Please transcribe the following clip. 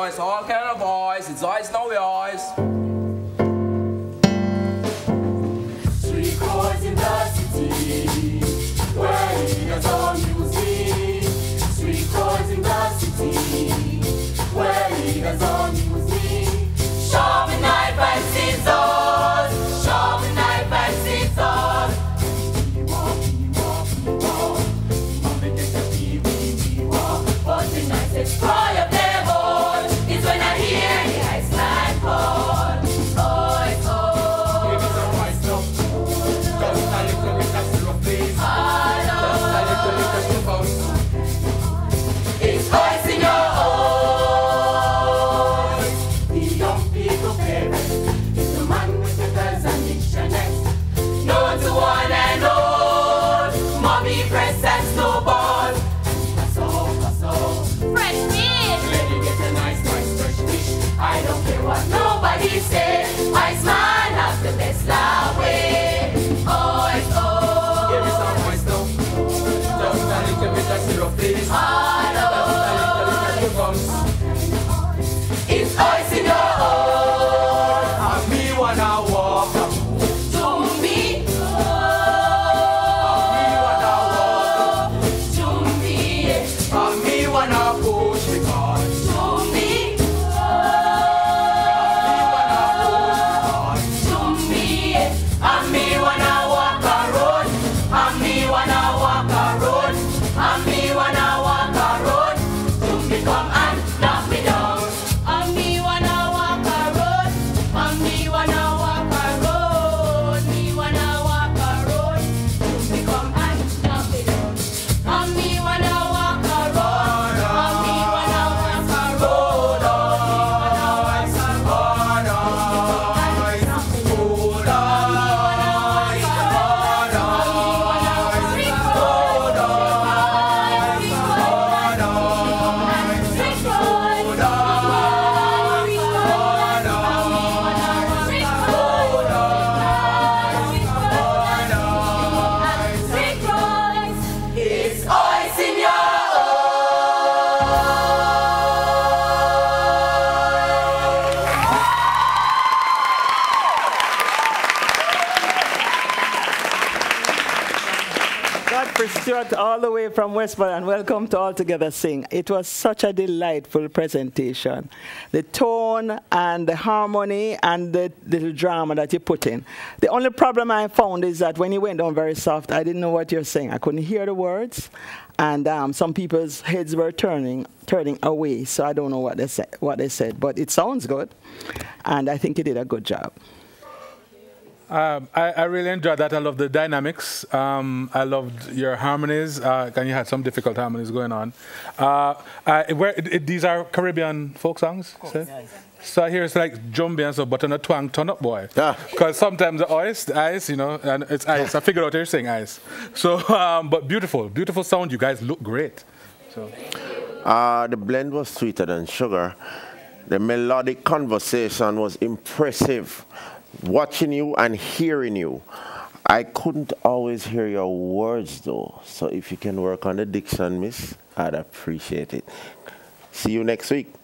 voice, all kind of voice. It's ice, no ice. Street boys in the city, where leaders on music. Street boys in the city, where leaders on music. Sharpen knife and scissors, sharpen knife and scissors. But the nicest cry of them all is when I hear the Iceland call. Oh, oh. Give me some rice now. Just a little bit of syrup, please. Just a little bit of sugar. It's ice in your eyes. The young people parents is the man with the girls and dictionaries. Known to one and all, mommy press and snowball. Fresh meat. Let you get a nice fresh fish. I don't care what nobody say. Iceman has the best way. Oh, it's oh. Give me some rice now. Just a little bit of syrup, please. Just a little bit of sugar. It's ice in your eyes. And me wanna walk. To me. And me wanna walk. To me. And me wanna push the car. To me. To me. And me wanna walk a road. And me wanna walk a road. And me wanna walk a road. To me come and knock me down. And me wanna walk a road. And me wanna walk a road. Me wanna walk a road. To me come and knock me down. And me wanna walk a road. And me wanna walk a road. It's ice in your Godfrey Stewart, all the way from Westmoreland. Welcome to All Together Sing. It was such a delightful presentation. The tone and the harmony and the little drama that you put in. The only problem I found is that when you went down very soft, I didn't know what you're saying. I couldn't hear the words, and some people's heads were turning away, so I don't know what they said. But it sounds good, and I think you did a good job. I really enjoyed that. I love the dynamics. I loved your harmonies, and you had some difficult harmonies going on. These are Caribbean folk songs? So I hear it's like jumbie and stuff, but on a twang, turn up, boy. Because sometimes the ice, you know, and it's ice. I figured out you're saying ice. So, but beautiful sound. You guys look great. So. The blend was sweeter than sugar. The melodic conversation was impressive. Watching you and hearing you, I couldn't always hear your words though. So if you can work on the diction, miss, I'd appreciate it. See you next week.